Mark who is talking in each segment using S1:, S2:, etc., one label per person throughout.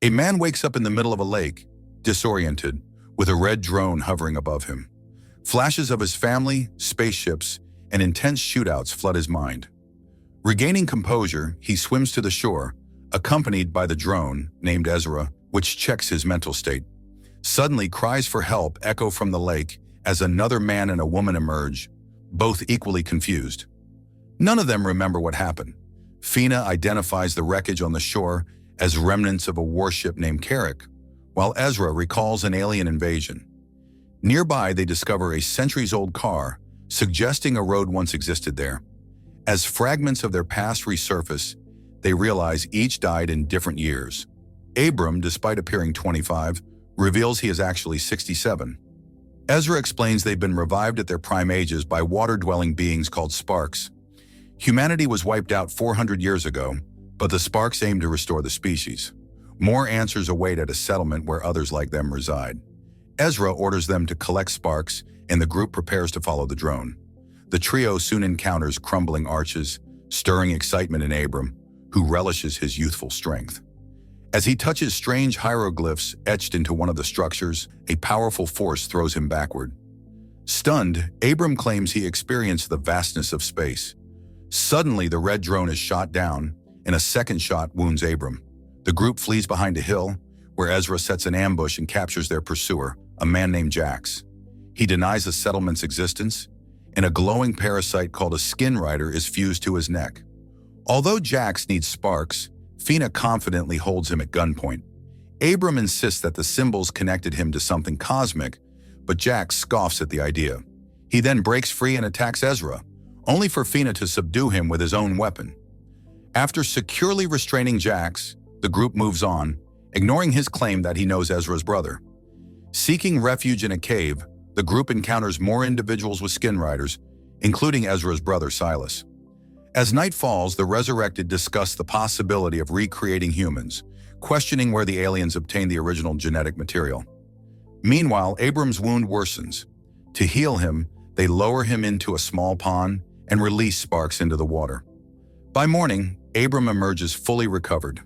S1: A man wakes up in the middle of a lake, disoriented, with a red drone hovering above him. Flashes of his family, spaceships, and intense shootouts flood his mind. Regaining composure, he swims to the shore, accompanied by the drone, named Ezra, which checks his mental state. Suddenly, cries for help echo from the lake as another man and a woman emerge, both equally confused. None of them remember what happened. Fina identifies the wreckage on the shore as remnants of a warship named Carrick, while Ezra recalls an alien invasion. Nearby, they discover a centuries-old car, suggesting a road once existed there. As fragments of their past resurface, they realize each died in different years. Abram, despite appearing 25, reveals he is actually 67. Ezra explains they've been revived at their prime ages by water-dwelling beings called sparks. Humanity was wiped out 400 years ago, but the sparks aim to restore the species. More answers await at a settlement where others like them reside. Ezra orders them to collect sparks, and the group prepares to follow the drone. The trio soon encounters crumbling arches, stirring excitement in Abram, who relishes his youthful strength. As he touches strange hieroglyphs etched into one of the structures, a powerful force throws him backward. Stunned, Abram claims he experienced the vastness of space. Suddenly, the red drone is shot down, and a second shot wounds Abram. The group flees behind a hill, where Ezra sets an ambush and captures their pursuer, a man named Jax. He denies the settlement's existence, and a glowing parasite called a skin rider is fused to his neck. Although Jax needs sparks, Fina confidently holds him at gunpoint. Abram insists that the symbols connected him to something cosmic, but Jax scoffs at the idea. He then breaks free and attacks Ezra, only for Fina to subdue him with his own weapon. After securely restraining Jax, the group moves on, ignoring his claim that he knows Ezra's brother. Seeking refuge in a cave, the group encounters more individuals with skin riders, including Ezra's brother Silas. As night falls, the resurrected discuss the possibility of recreating humans, questioning where the aliens obtained the original genetic material. Meanwhile, Abram's wound worsens. To heal him, they lower him into a small pond and release sparks into the water. By morning, Abram emerges fully recovered.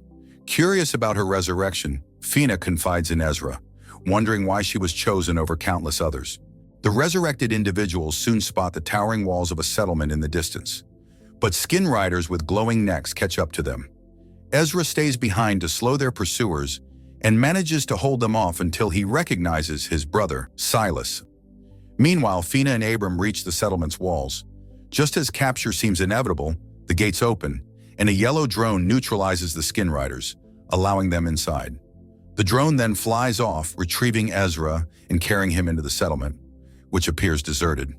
S1: Curious about her resurrection, Fina confides in Ezra, wondering why she was chosen over countless others. The resurrected individuals soon spot the towering walls of a settlement in the distance. But skin riders with glowing necks catch up to them. Ezra stays behind to slow their pursuers and manages to hold them off until he recognizes his brother, Silas. Meanwhile, Fina and Abram reach the settlement's walls. Just as capture seems inevitable, the gates open, and a yellow drone neutralizes the skin riders, allowing them inside. The drone then flies off, retrieving Ezra and carrying him into the settlement, which appears deserted.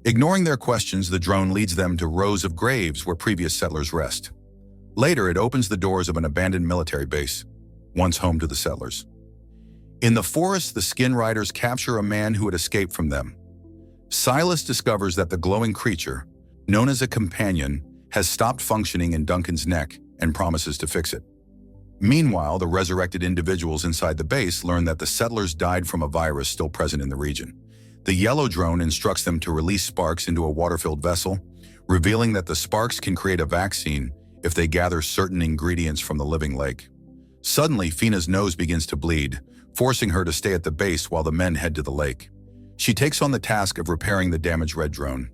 S1: Ignoring their questions, the drone leads them to rows of graves where previous settlers rest. Later, it opens the doors of an abandoned military base, once home to the settlers. In the forest, the skin riders capture a man who had escaped from them. Silas discovers that the glowing creature, known as a companion, has stopped functioning in Duncan's neck and promises to fix it. Meanwhile, the resurrected individuals inside the base learn that the settlers died from a virus still present in the region. The yellow drone instructs them to release sparks into a water-filled vessel, revealing that the sparks can create a vaccine if they gather certain ingredients from the living lake. Suddenly, Fina's nose begins to bleed, forcing her to stay at the base while the men head to the lake. She takes on the task of repairing the damaged red drone.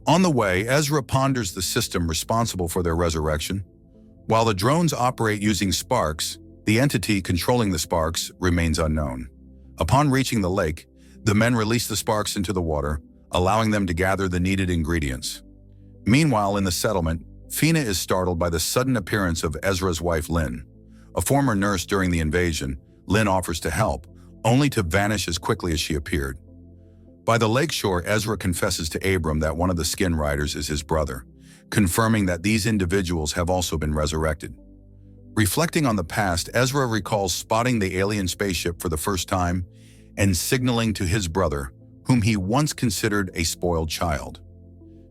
S1: On the way, Ezra ponders the system responsible for their resurrection. While the drones operate using sparks, the entity controlling the sparks remains unknown. Upon reaching the lake, the men release the sparks into the water, allowing them to gather the needed ingredients. Meanwhile, in the settlement, Fina is startled by the sudden appearance of Ezra's wife, Lynn. A former nurse during the invasion, Lynn offers to help, only to vanish as quickly as she appeared. By the lakeshore, Ezra confesses to Abram that one of the skin riders is his brother, confirming that these individuals have also been resurrected. Reflecting on the past, Ezra recalls spotting the alien spaceship for the first time and signaling to his brother, whom he once considered a spoiled child.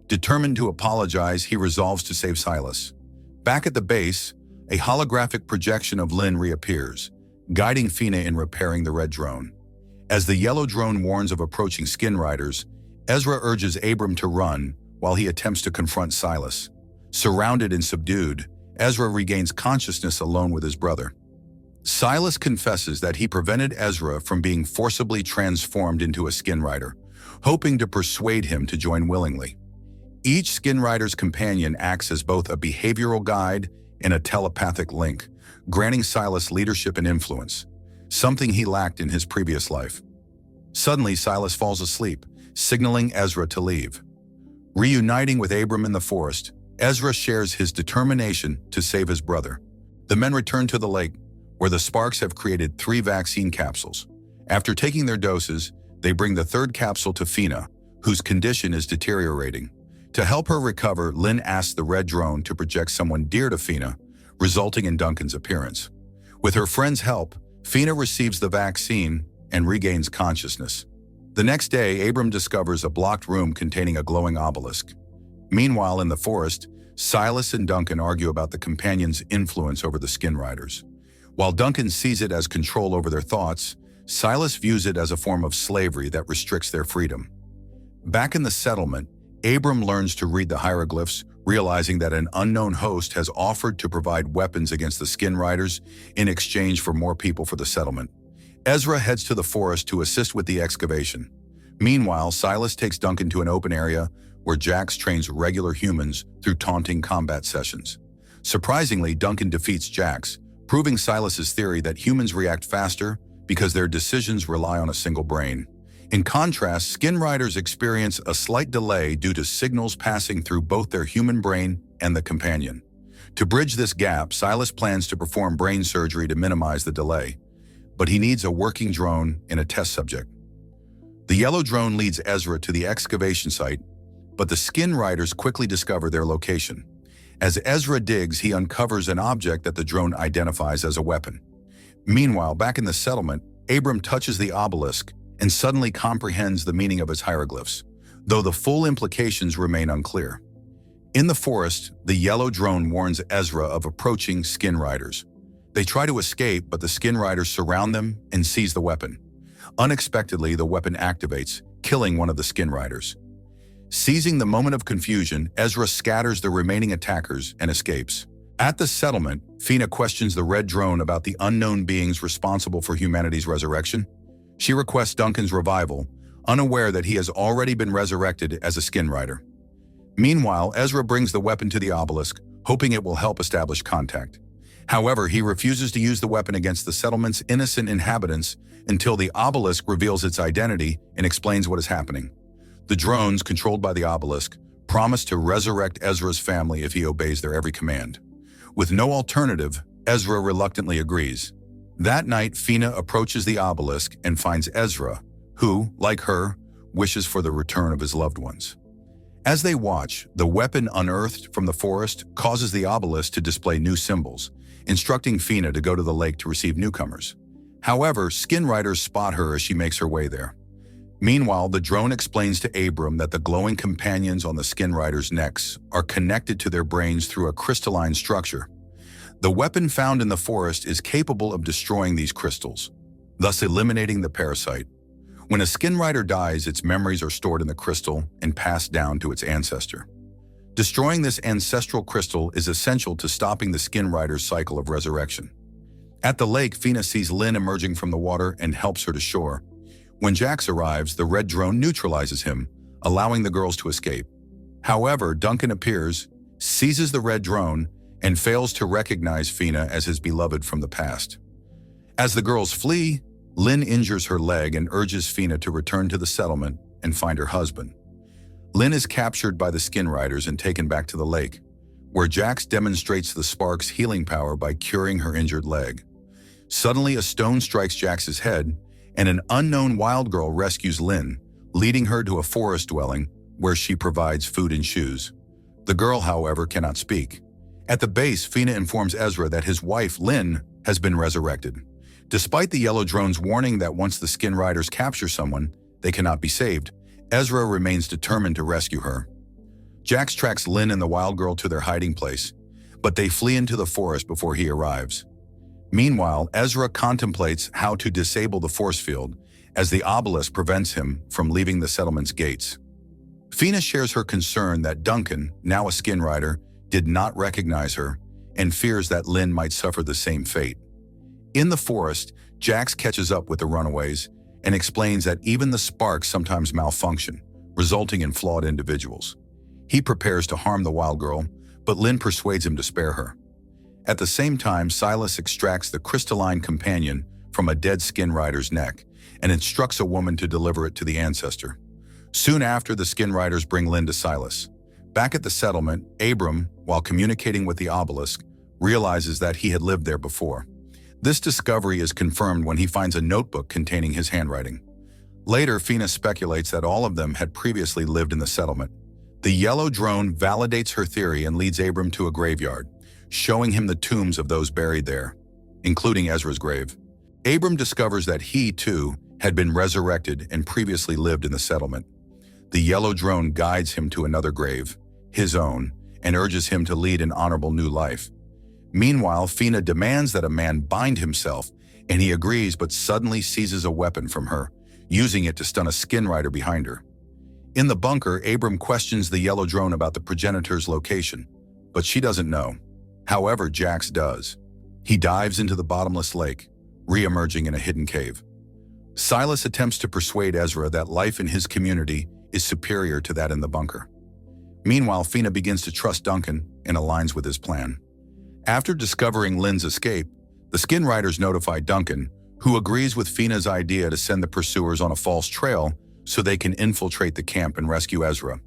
S1: Determined to apologize, he resolves to save Silas. Back at the base, a holographic projection of Lynn reappears, guiding Fina in repairing the red drone. As the yellow drone warns of approaching skin riders, Ezra urges Abram to run while he attempts to confront Silas. Surrounded and subdued, Ezra regains consciousness alone with his brother. Silas confesses that he prevented Ezra from being forcibly transformed into a skin rider, hoping to persuade him to join willingly. Each skin rider's companion acts as both a behavioral guide and a telepathic link, granting Silas leadership and influence, something he lacked in his previous life. Suddenly, Silas falls asleep, signaling Ezra to leave. Reuniting with Abram in the forest, Ezra shares his determination to save his brother. The men return to the lake, where the Sparks have created 3 vaccine capsules. After taking their doses, they bring the 3rd capsule to Fina, whose condition is deteriorating. To help her recover, Lynn asks the red drone to project someone dear to Fina, resulting in Duncan's appearance. With her friend's help, Fina receives the vaccine and regains consciousness. The next day, Abram discovers a blocked room containing a glowing obelisk. Meanwhile, in the forest, Silas and Duncan argue about the companion's influence over the skin riders. While Duncan sees it as control over their thoughts, Silas views it as a form of slavery that restricts their freedom. Back in the settlement, Abram learns to read the hieroglyphs, realizing that an unknown host has offered to provide weapons against the skin riders in exchange for more people for the settlement. Ezra heads to the forest to assist with the excavation. Meanwhile, Silas takes Duncan to an open area where Jax trains regular humans through taunting combat sessions. Surprisingly, Duncan defeats Jax, proving Silas's theory that humans react faster because their decisions rely on a single brain. In contrast, skin riders experience a slight delay due to signals passing through both their human brain and the companion. To bridge this gap, Silas plans to perform brain surgery to minimize the delay, but he needs a working drone and a test subject. The yellow drone leads Ezra to the excavation site, but the skin riders quickly discover their location. As Ezra digs, he uncovers an object that the drone identifies as a weapon. Meanwhile, back in the settlement, Abram touches the obelisk and suddenly comprehends the meaning of its hieroglyphs, though the full implications remain unclear. In the forest, the yellow drone warns Ezra of approaching skin riders. They try to escape, but the skin riders surround them and seize the weapon. Unexpectedly, the weapon activates, killing one of the skin riders. Seizing the moment of confusion, Ezra scatters the remaining attackers and escapes. At the settlement, Fina questions the red drone about the unknown beings responsible for humanity's resurrection. She requests Duncan's revival, unaware that he has already been resurrected as a skin rider. Meanwhile, Ezra brings the weapon to the obelisk, hoping it will help establish contact. However, he refuses to use the weapon against the settlement's innocent inhabitants until the obelisk reveals its identity and explains what is happening. The drones, controlled by the obelisk, promise to resurrect Ezra's family if he obeys their every command. With no alternative, Ezra reluctantly agrees. That night, Fina approaches the obelisk and finds Ezra, who, like her, wishes for the return of his loved ones. As they watch, the weapon unearthed from the forest causes the obelisk to display new symbols, instructing Fina to go to the lake to receive newcomers. However, skin riders spot her as she makes her way there. Meanwhile, the drone explains to Abram that the glowing companions on the skin riders' necks are connected to their brains through a crystalline structure. The weapon found in the forest is capable of destroying these crystals, thus eliminating the parasite. When a skin rider dies, its memories are stored in the crystal and passed down to its ancestor. Destroying this ancestral crystal is essential to stopping the skin rider's cycle of resurrection. At the lake, Fina sees Lynn emerging from the water and helps her to shore. When Jax arrives, the red drone neutralizes him, allowing the girls to escape. However, Duncan appears, seizes the red drone, and fails to recognize Fina as his beloved from the past. As the girls flee, Lynn injures her leg and urges Fina to return to the settlement and find her husband. Lynn is captured by the skin riders and taken back to the lake, where Jax demonstrates the Spark's healing power by curing her injured leg. Suddenly, a stone strikes Jax's head, and an unknown wild girl rescues Lynn, leading her to a forest dwelling where she provides food and shoes. The girl, however, cannot speak. At the base, Fina informs Ezra that his wife, Lynn, has been resurrected. Despite the yellow drone's warning that once the skin riders capture someone, they cannot be saved, Ezra remains determined to rescue her. Jax tracks Lynn and the wild girl to their hiding place, but they flee into the forest before he arrives. Meanwhile, Ezra contemplates how to disable the force field as the obelisk prevents him from leaving the settlement's gates. Fina shares her concern that Duncan, now a skin rider, did not recognize her and fears that Lynn might suffer the same fate. In the forest, Jax catches up with the runaways and explains that even the sparks sometimes malfunction, resulting in flawed individuals. He prepares to harm the wild girl, but Lynn persuades him to spare her. At the same time, Silas extracts the crystalline companion from a dead skin rider's neck and instructs a woman to deliver it to the ancestor. Soon after, the skin riders bring Lynn to Silas. Back at the settlement, Abram, while communicating with the obelisk, realizes that he had lived there before. This discovery is confirmed when he finds a notebook containing his handwriting. Later, Fina speculates that all of them had previously lived in the settlement. The yellow drone validates her theory and leads Abram to a graveyard, showing him the tombs of those buried there, including Ezra's grave. Abram discovers that he, too, had been resurrected and previously lived in the settlement. The yellow drone guides him to another grave, his own, and urges him to lead an honorable new life. Meanwhile, Fina demands that a man bind himself, and he agrees but suddenly seizes a weapon from her, using it to stun a skin rider behind her. In the bunker, Abram questions the yellow drone about the progenitor's location, but she doesn't know. However, Jax does. He dives into the bottomless lake, re-emerging in a hidden cave. Silas attempts to persuade Ezra that life in his community is superior to that in the bunker. Meanwhile, Fina begins to trust Duncan and aligns with his plan. After discovering Lynn's escape, the skin riders notify Duncan, who agrees with Fina's idea to send the pursuers on a false trail so they can infiltrate the camp and rescue Ezra.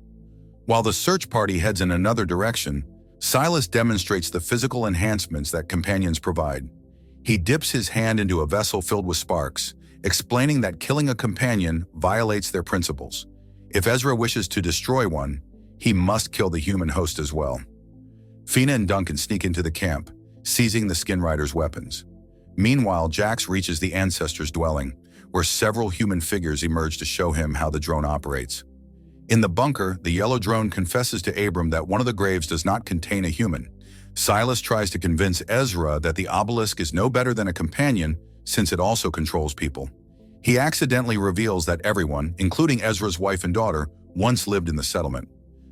S1: While the search party heads in another direction, Silas demonstrates the physical enhancements that companions provide. He dips his hand into a vessel filled with sparks, explaining that killing a companion violates their principles. If Ezra wishes to destroy one, he must kill the human host as well. Fina and Duncan sneak into the camp, seizing the skin riders' weapons. Meanwhile, Jax reaches the ancestor's dwelling, where several human figures emerge to show him how the drone operates. In the bunker, the yellow drone confesses to Abram that one of the graves does not contain a human. Silas tries to convince Ezra that the obelisk is no better than a companion since it also controls people. He accidentally reveals that everyone, including Ezra's wife and daughter, once lived in the settlement.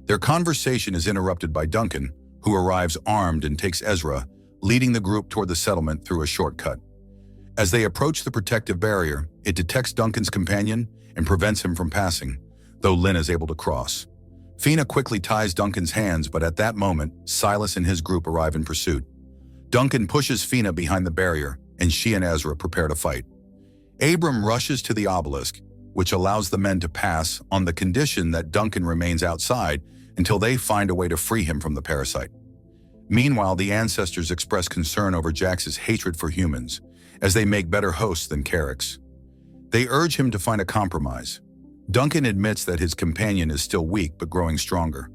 S1: Their conversation is interrupted by Duncan, who arrives armed and takes Ezra, leading the group toward the settlement through a shortcut. As they approach the protective barrier, it detects Duncan's companion and prevents him from passing, though Lynn is able to cross. Fina quickly ties Duncan's hands, but at that moment, Silas and his group arrive in pursuit. Duncan pushes Fina behind the barrier, and she and Ezra prepare to fight. Abram rushes to the obelisk, which allows the men to pass on the condition that Duncan remains outside until they find a way to free him from the parasite. Meanwhile, the ancestors express concern over Jax's hatred for humans, as they make better hosts than Carricks. They urge him to find a compromise. Duncan admits that his companion is still weak but growing stronger.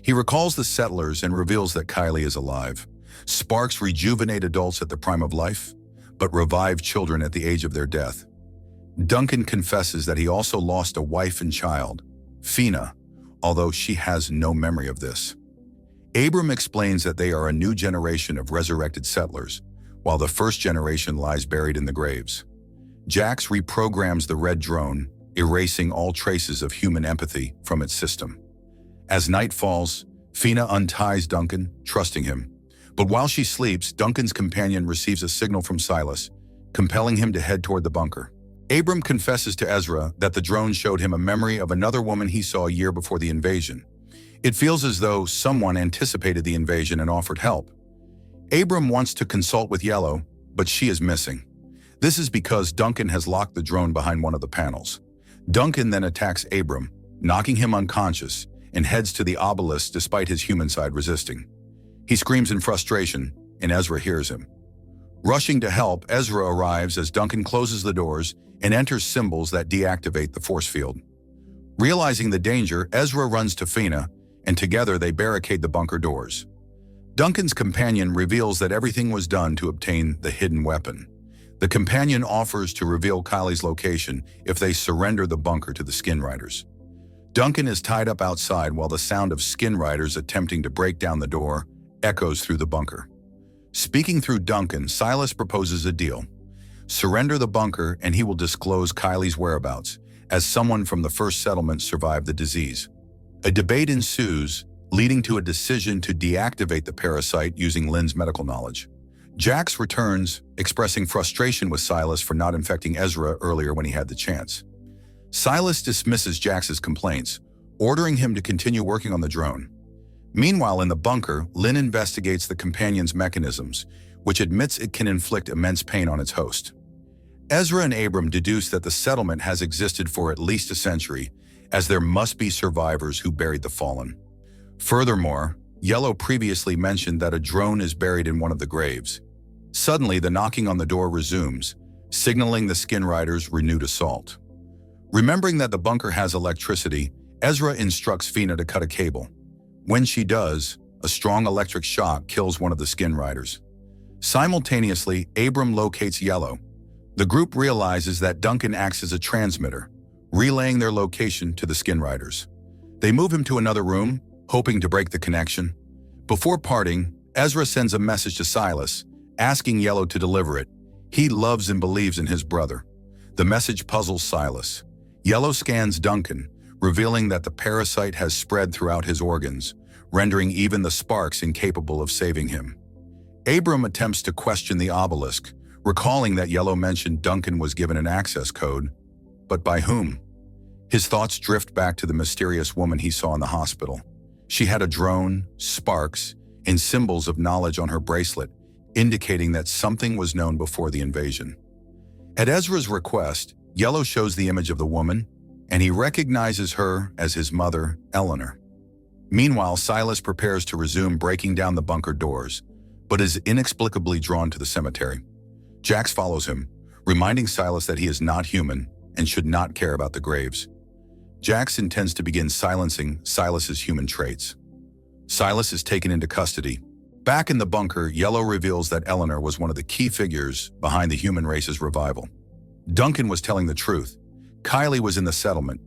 S1: He recalls the settlers and reveals that Kylie is alive. Sparks rejuvenate adults at the prime of life, but revive children at the age of their death. Duncan confesses that he also lost a wife and child, Fina, although she has no memory of this. Abram explains that they are a new generation of resurrected settlers, while the first generation lies buried in the graves. Jax reprograms the red drone, erasing all traces of human empathy from its system. As night falls, Fina unties Duncan, trusting him. But while she sleeps, Duncan's companion receives a signal from Silas, compelling him to head toward the bunker. Abram confesses to Ezra that the drone showed him a memory of another woman he saw a year before the invasion. It feels as though someone anticipated the invasion and offered help. Abram wants to consult with Yellow, but she is missing. This is because Duncan has locked the drone behind one of the panels. Duncan then attacks Abram, knocking him unconscious, and heads to the obelisk despite his human side resisting. He screams in frustration, and Ezra hears him. Rushing to help, Ezra arrives as Duncan closes the doors and enters symbols that deactivate the force field. Realizing the danger, Ezra runs to Fina, and together they barricade the bunker doors. Duncan's companion reveals that everything was done to obtain the hidden weapon. The companion offers to reveal Kylie's location if they surrender the bunker to the skin riders. Duncan is tied up outside while the sound of skin riders attempting to break down the door echoes through the bunker. Speaking through Duncan, Silas proposes a deal. Surrender the bunker and he will disclose Kylie's whereabouts, as someone from the first settlement survived the disease. A debate ensues, leading to a decision to deactivate the parasite using Lynn's medical knowledge. Jax returns, expressing frustration with Silas for not infecting Ezra earlier when he had the chance. Silas dismisses Jax's complaints, ordering him to continue working on the drone. Meanwhile, in the bunker, Lynn investigates the companion's mechanisms, which admits it can inflict immense pain on its host. Ezra and Abram deduce that the settlement has existed for at least a century, as there must be survivors who buried the fallen. Furthermore, Yellow previously mentioned that a drone is buried in one of the graves. Suddenly, the knocking on the door resumes, signaling the Skin Riders' renewed assault. Remembering that the bunker has electricity, Ezra instructs Fina to cut a cable. When she does, a strong electric shock kills one of the Skin Riders. Simultaneously, Abram locates Yellow. The group realizes that Duncan acts as a transmitter, relaying their location to the Skin Riders. They move him to another room, hoping to break the connection. Before parting, Ezra sends a message to Silas, asking Yellow to deliver it. He loves and believes in his brother. The message puzzles Silas. Yellow scans Duncan, revealing that the parasite has spread throughout his organs, rendering even the sparks incapable of saving him. Abram attempts to question the obelisk, recalling that Yellow mentioned Duncan was given an access code. But by whom? His thoughts drift back to the mysterious woman he saw in the hospital. She had a drone, sparks, and symbols of knowledge on her bracelet, indicating that something was known before the invasion. At Ezra's request, Yellow shows the image of the woman, and he recognizes her as his mother, Eleanor. Meanwhile, Silas prepares to resume breaking down the bunker doors, but is inexplicably drawn to the cemetery. Jax follows him, reminding Silas that he is not human and should not care about the graves. Jax intends to begin silencing Silas's human traits. Silas is taken into custody. Back in the bunker, Yellow reveals that Eleanor was one of the key figures behind the human race's revival. Duncan was telling the truth. Kylie was in the settlement,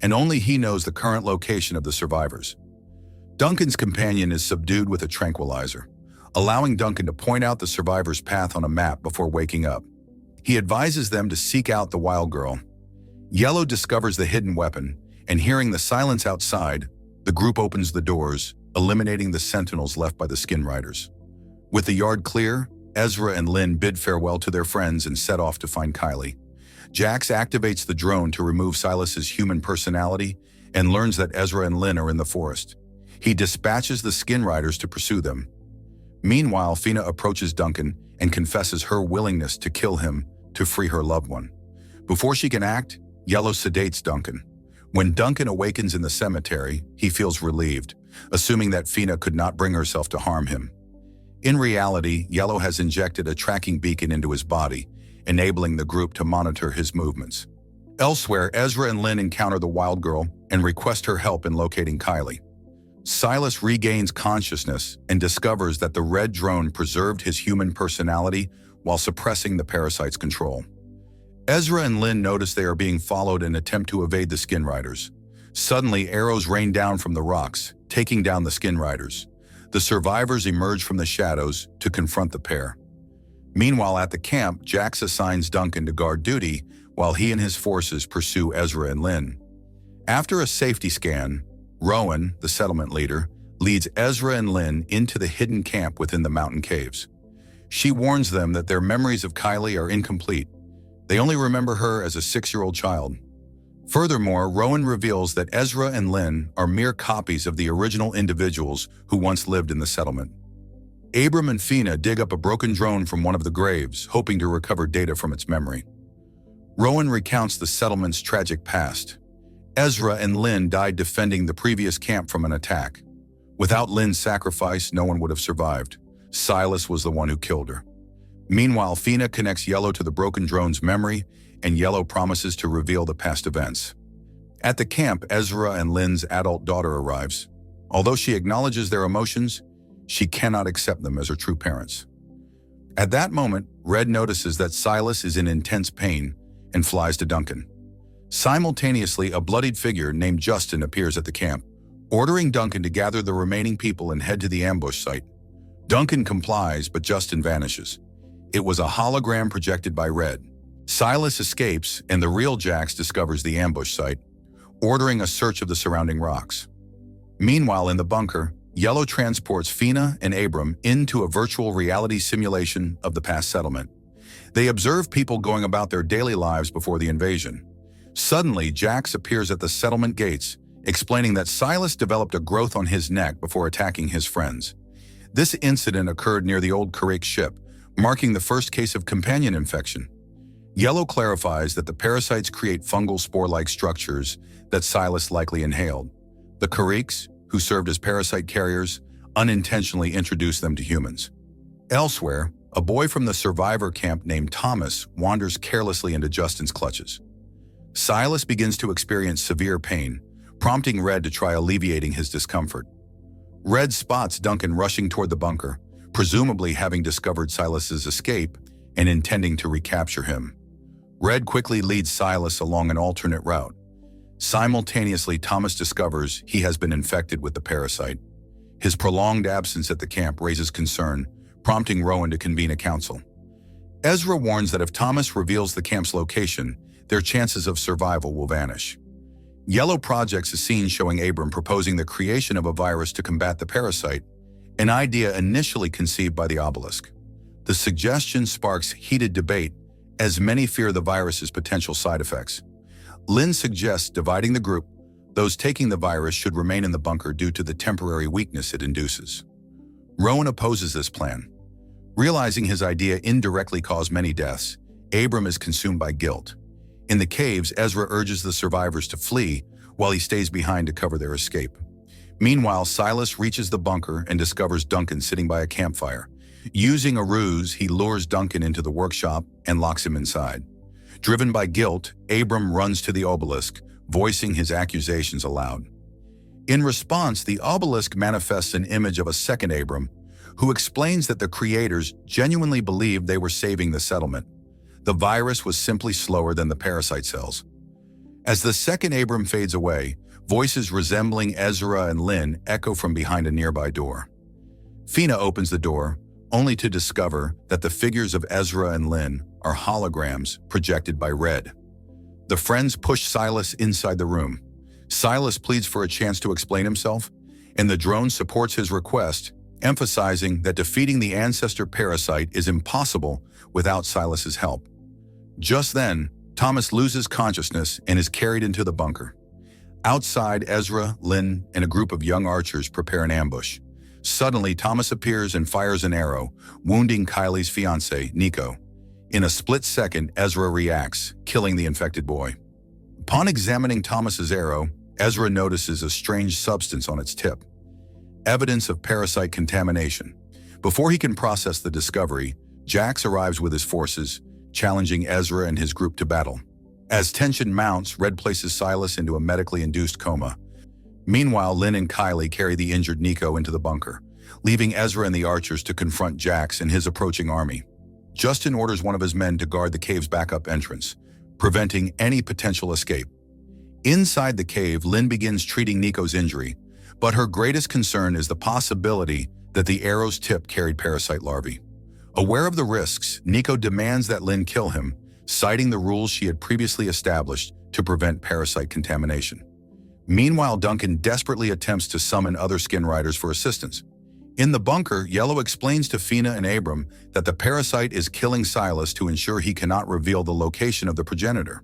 S1: and only he knows the current location of the survivors. Duncan's companion is subdued with a tranquilizer, allowing Duncan to point out the survivors' path on a map before waking up. He advises them to seek out the wild girl. Yellow discovers the hidden weapon, and hearing the silence outside, the group opens the doors, eliminating the sentinels left by the Skin Riders. With the yard clear, Ezra and Lynn bid farewell to their friends and set off to find Kylie. Jax activates the drone to remove Silas's human personality and learns that Ezra and Lynn are in the forest. He dispatches the Skin Riders to pursue them. Meanwhile, Fina approaches Duncan and confesses her willingness to kill him to free her loved one. Before she can act, Yellow sedates Duncan. When Duncan awakens in the cemetery, he feels relieved, assuming that Fina could not bring herself to harm him. In reality, Yellow has injected a tracking beacon into his body, enabling the group to monitor his movements. Elsewhere, Ezra and Lynn encounter the wild girl and request her help in locating Kylie. Silas regains consciousness and discovers that the red drone preserved his human personality while suppressing the parasite's control. Ezra and Lynn notice they are being followed and attempt to evade the Skin Riders. Suddenly, arrows rain down from the rocks, taking down the Skin Riders. The survivors emerge from the shadows to confront the pair. Meanwhile, at the camp, Jax assigns Duncan to guard duty while he and his forces pursue Ezra and Lynn. After a safety scan, Rowan, the settlement leader, leads Ezra and Lynn into the hidden camp within the mountain caves. She warns them that their memories of Kylie are incomplete. They only remember her as a 6-year-old child. Furthermore, Rowan reveals that Ezra and Lynn are mere copies of the original individuals who once lived in the settlement. Abram and Fina dig up a broken drone from one of the graves, hoping to recover data from its memory. Rowan recounts the settlement's tragic past. Ezra and Lynn died defending the previous camp from an attack. Without Lynn's sacrifice, no one would have survived. Silas was the one who killed her. Meanwhile, Fina connects Yellow to the broken drone's memory, and Yellow promises to reveal the past events. At the camp, Ezra and Lynn's adult daughter arrives. Although she acknowledges their emotions, she cannot accept them as her true parents. At that moment, Red notices that Silas is in intense pain and flies to Duncan. Simultaneously, a bloodied figure named Justin appears at the camp, ordering Duncan to gather the remaining people and head to the ambush site. Duncan complies, but Justin vanishes. It was a hologram projected by Red. Silas escapes, and the real Jax discovers the ambush site, ordering a search of the surrounding rocks. Meanwhile, in the bunker, Yellow transports Fina and Abram into a virtual reality simulation of the past settlement. They observe people going about their daily lives before the invasion. Suddenly, Jax appears at the settlement gates, explaining that Silas developed a growth on his neck before attacking his friends. This incident occurred near the old Karek ship, marking the first case of companion infection. Yellow clarifies that the parasites create fungal spore-like structures that Silas likely inhaled. The Kareks, who served as parasite carriers, unintentionally introduced them to humans. Elsewhere, a boy from the survivor camp named Thomas wanders carelessly into Justin's clutches. Silas begins to experience severe pain, prompting Red to try alleviating his discomfort. Red spots Duncan rushing toward the bunker, presumably having discovered Silas's escape and intending to recapture him. Red quickly leads Silas along an alternate route. Simultaneously, Thomas discovers he has been infected with the parasite. His prolonged absence at the camp raises concern, prompting Rowan to convene a council. Ezra warns that if Thomas reveals the camp's location, their chances of survival will vanish. Yellow projects a scene showing Abram proposing the creation of a virus to combat the parasite, an idea initially conceived by the Obelisk. The suggestion sparks heated debate, as many fear the virus's potential side effects. Lynn suggests dividing the group. Those taking the virus should remain in the bunker due to the temporary weakness it induces. Rowan opposes this plan. Realizing his idea indirectly caused many deaths, Abram is consumed by guilt. In the caves, Ezra urges the survivors to flee while he stays behind to cover their escape. Meanwhile, Silas reaches the bunker and discovers Duncan sitting by a campfire. Using a ruse, he lures Duncan into the workshop and locks him inside. Driven by guilt, Abram runs to the obelisk, voicing his accusations aloud. In response, the obelisk manifests an image of a second Abram, who explains that the creators genuinely believed they were saving the settlement. The virus was simply slower than the parasite cells. As the second Abram fades away, voices resembling Ezra and Lynn echo from behind a nearby door. Fina opens the door, only to discover that the figures of Ezra and Lynn are holograms projected by Red. The friends push Silas inside the room. Silas pleads for a chance to explain himself, and the drone supports his request, emphasizing that defeating the ancestor parasite is impossible without Silas's help. Just then, Thomas loses consciousness and is carried into the bunker. Outside, Ezra, Lynn, and a group of young archers prepare an ambush. Suddenly, Thomas appears and fires an arrow, wounding Kylie's fiancé, Nico. In a split second, Ezra reacts, killing the infected boy. Upon examining Thomas's arrow, Ezra notices a strange substance on its tip, evidence of parasite contamination. Before he can process the discovery, Jax arrives with his forces, challenging Ezra and his group to battle. As tension mounts, Red places Silas into a medically induced coma. Meanwhile, Lynn and Kylie carry the injured Nico into the bunker, leaving Ezra and the archers to confront Jax and his approaching army. Justin orders one of his men to guard the cave's backup entrance, preventing any potential escape. Inside the cave, Lynn begins treating Nico's injury, but her greatest concern is the possibility that the arrow's tip carried parasite larvae. Aware of the risks, Nico demands that Lynn kill him, citing the rules she had previously established to prevent parasite contamination. Meanwhile, Duncan desperately attempts to summon other skin riders for assistance. In the bunker, Yellow explains to Fina and Abram that the parasite is killing Silas to ensure he cannot reveal the location of the progenitor.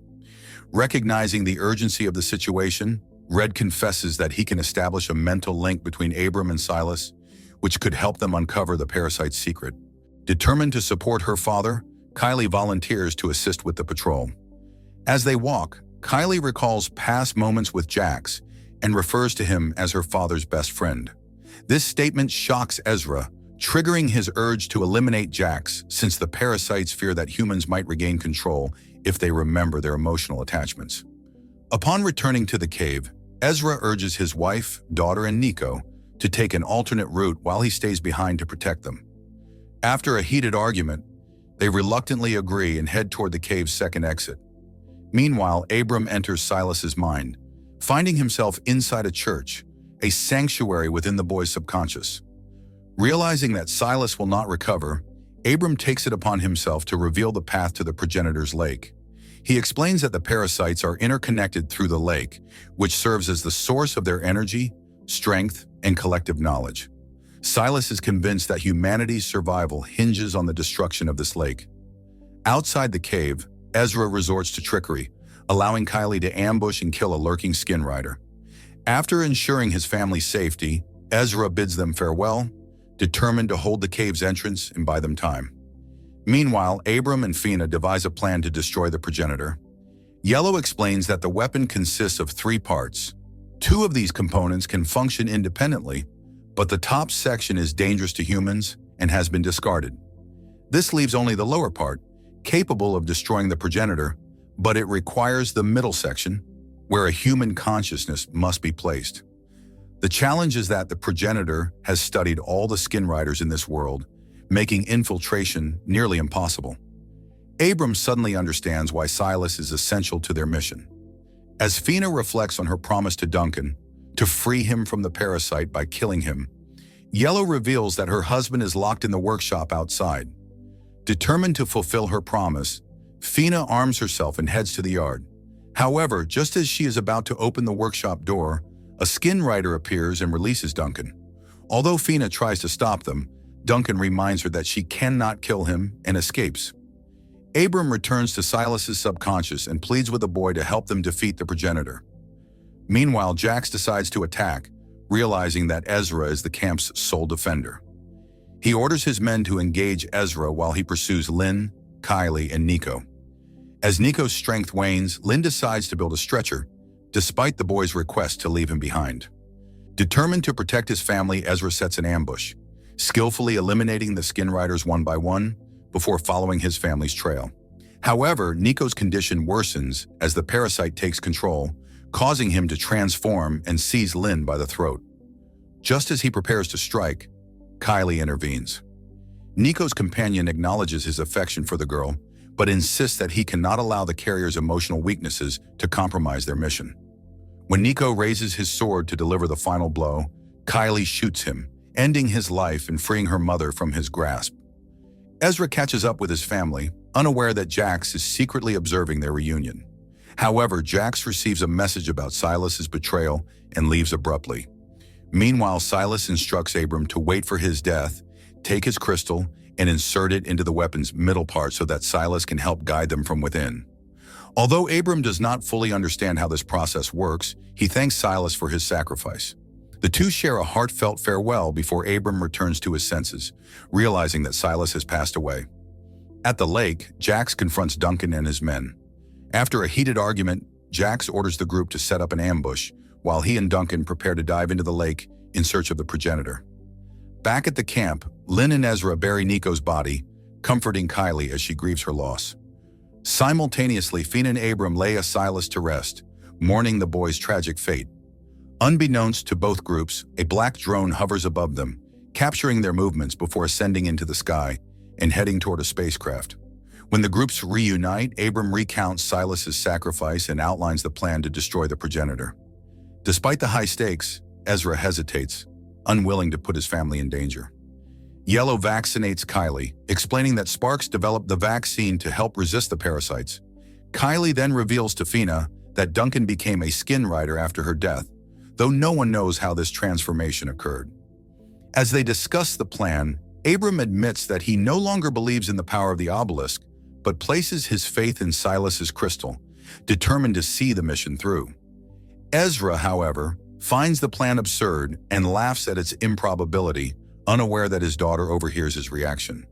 S1: Recognizing the urgency of the situation, Red confesses that he can establish a mental link between Abram and Silas, which could help them uncover the parasite's secret. Determined to support her father, Kylie volunteers to assist with the patrol. As they walk, Kylie recalls past moments with Jax and refers to him as her father's best friend. This statement shocks Ezra, triggering his urge to eliminate Jax since the parasites fear that humans might regain control if they remember their emotional attachments. Upon returning to the cave, Ezra urges his wife, daughter, and Nico to take an alternate route while he stays behind to protect them. After a heated argument, they reluctantly agree and head toward the cave's second exit. Meanwhile, Abram enters Silas's mind, finding himself inside a church, a sanctuary within the boy's subconscious. Realizing that Silas will not recover, Abram takes it upon himself to reveal the path to the progenitor's lake. He explains that the parasites are interconnected through the lake, which serves as the source of their energy, strength, and collective knowledge. Silas is convinced that humanity's survival hinges on the destruction of this lake. Outside the cave, Ezra resorts to trickery, allowing Kylie to ambush and kill a lurking skin rider. After ensuring his family's safety, Ezra bids them farewell, determined to hold the cave's entrance and buy them time. Meanwhile, Abram and Fina devise a plan to destroy the progenitor. Yellow explains that the weapon consists of 3 parts. 2 of these components can function independently, but the top section is dangerous to humans and has been discarded. This leaves only the lower part, capable of destroying the progenitor, but it requires the middle section, where a human consciousness must be placed. The challenge is that the progenitor has studied all the skin riders in this world, making infiltration nearly impossible. Abram suddenly understands why Silas is essential to their mission. As Fina reflects on her promise to Duncan to free him from the parasite by killing him, Yellow reveals that her husband is locked in the workshop outside. Determined to fulfill her promise, Fina arms herself and heads to the yard. However, just as she is about to open the workshop door, a skin rider appears and releases Duncan. Although Fina tries to stop them, Duncan reminds her that she cannot kill him and escapes. Abram returns to Silas's subconscious and pleads with the boy to help them defeat the progenitor. Meanwhile, Jax decides to attack, realizing that Ezra is the camp's sole defender. He orders his men to engage Ezra while he pursues Lynn, Kylie, and Nico. As Nico's strength wanes, Lynn decides to build a stretcher, despite the boy's request to leave him behind. Determined to protect his family, Ezra sets an ambush, skillfully eliminating the skin riders one by one before following his family's trail. However, Nico's condition worsens as the parasite takes control, causing him to transform and seize Lynn by the throat. Just as he prepares to strike, Kylie intervenes. Nico's companion acknowledges his affection for the girl, but insists that he cannot allow the carrier's emotional weaknesses to compromise their mission. When Nico raises his sword to deliver the final blow, Kylie shoots him, ending his life and freeing her mother from his grasp. Ezra catches up with his family, unaware that Jax is secretly observing their reunion. However, Jax receives a message about Silas's betrayal and leaves abruptly. Meanwhile, Silas instructs Abram to wait for his death, take his crystal, and insert it into the weapon's middle part so that Silas can help guide them from within. Although Abram does not fully understand how this process works, he thanks Silas for his sacrifice. The two share a heartfelt farewell before Abram returns to his senses, realizing that Silas has passed away. At the lake, Jax confronts Duncan and his men. After a heated argument, Jax orders the group to set up an ambush, while he and Duncan prepare to dive into the lake in search of the progenitor. Back at the camp, Lynn and Ezra bury Nico's body, comforting Kylie as she grieves her loss. Simultaneously, Fina and Abram lay Silas to rest, mourning the boy's tragic fate. Unbeknownst to both groups, a black drone hovers above them, capturing their movements before ascending into the sky and heading toward a spacecraft. When the groups reunite, Abram recounts Silas's sacrifice and outlines the plan to destroy the progenitor. Despite the high stakes, Ezra hesitates, unwilling to put his family in danger. Yellow vaccinates Kylie, explaining that Sparks developed the vaccine to help resist the parasites. Kylie then reveals to Fina that Duncan became a skin rider after her death, though no one knows how this transformation occurred. As they discuss the plan, Abram admits that he no longer believes in the power of the obelisk, but places his faith in Silas's crystal, determined to see the mission through. Ezra, however, finds the plan absurd and laughs at its improbability, unaware that his daughter overhears his reaction.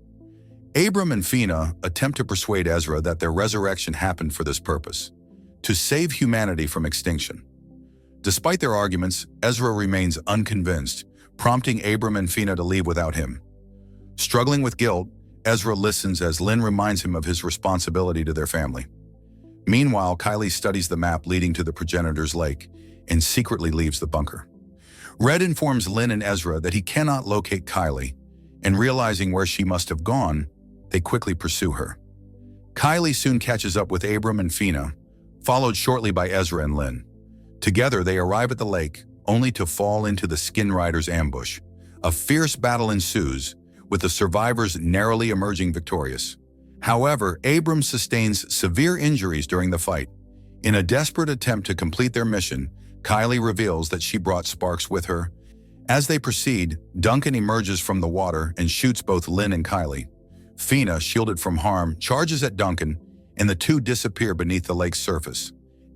S1: Abram and Fina attempt to persuade Ezra that their resurrection happened for this purpose, to save humanity from extinction. Despite their arguments, Ezra remains unconvinced, prompting Abram and Fina to leave without him. Struggling with guilt, Ezra listens as Lynn reminds him of his responsibility to their family. Meanwhile, Kylie studies the map leading to the progenitor's lake and secretly leaves the bunker. Red informs Lynn and Ezra that he cannot locate Kylie, and realizing where she must have gone, they quickly pursue her. Kylie soon catches up with Abram and Fina, followed shortly by Ezra and Lynn. Together, they arrive at the lake, only to fall into the Skin Rider's ambush. A fierce battle ensues, with the survivors narrowly emerging victorious. However, Abram sustains severe injuries during the fight. In a desperate attempt to complete their mission, Kylie reveals that she brought Sparks with her. As they proceed, Duncan emerges from the water and shoots both Lynn and Kylie. Fina, shielded from harm, charges at Duncan, and the two disappear beneath the lake's surface.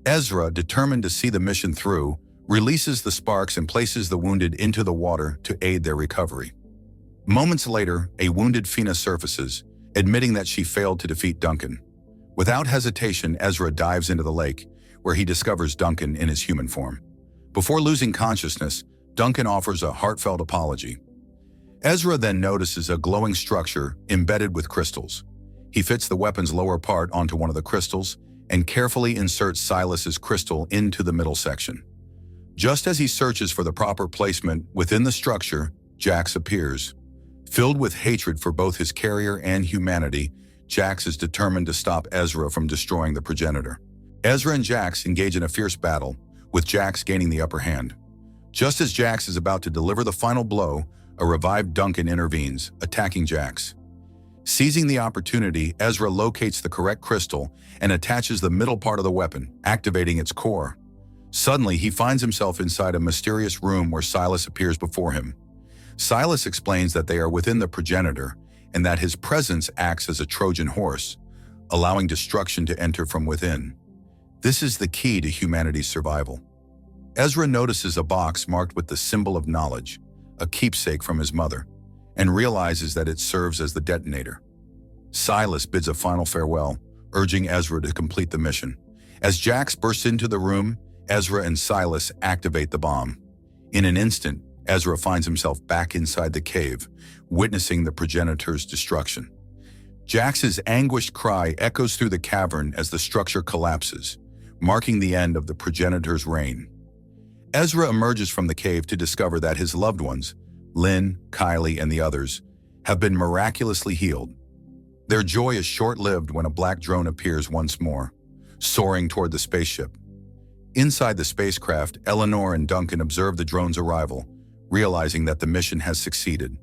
S1: Ezra, determined to see the mission through, releases the Sparks and places the wounded into the water to aid their recovery. Moments later, a wounded Fina surfaces, admitting that she failed to defeat Duncan. Without hesitation, Ezra dives into the lake, where he discovers Duncan in his human form. Before losing consciousness, Duncan offers a heartfelt apology. Ezra then notices a glowing structure embedded with crystals. He fits the weapon's lower part onto one of the crystals and carefully inserts Silas's crystal into the middle section. Just as he searches for the proper placement within the structure, Jax appears. Filled with hatred for both his carrier and humanity, Jax is determined to stop Ezra from destroying the progenitor. Ezra and Jax engage in a fierce battle, with Jax gaining the upper hand. Just as Jax is about to deliver the final blow, a revived Duncan intervenes, attacking Jax. Seizing the opportunity, Ezra locates the correct crystal and attaches the middle part of the weapon, activating its core. Suddenly, he finds himself inside a mysterious room where Silas appears before him. Silas explains that they are within the progenitor and that his presence acts as a Trojan horse, allowing destruction to enter from within. This is the key to humanity's survival. Ezra notices a box marked with the symbol of knowledge, a keepsake from his mother, and realizes that it serves as the detonator. Silas bids a final farewell, urging Ezra to complete the mission. As Jax bursts into the room, Ezra and Silas activate the bomb. In an instant, Ezra finds himself back inside the cave, witnessing the progenitor's destruction. Jax's anguished cry echoes through the cavern as the structure collapses, marking the end of the progenitor's reign. Ezra emerges from the cave to discover that his loved ones, Lynn, Kylie, and the others, have been miraculously healed. Their joy is short-lived when a black drone appears once more, soaring toward the spaceship. Inside the spacecraft, Eleanor and Duncan observe the drone's arrival, realizing that the mission has succeeded.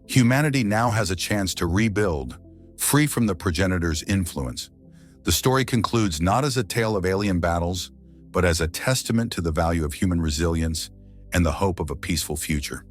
S1: Humanity now has a chance to rebuild, free from the progenitor's influence. The story concludes not as a tale of alien battles, but as a testament to the value of human resilience and the hope of a peaceful future.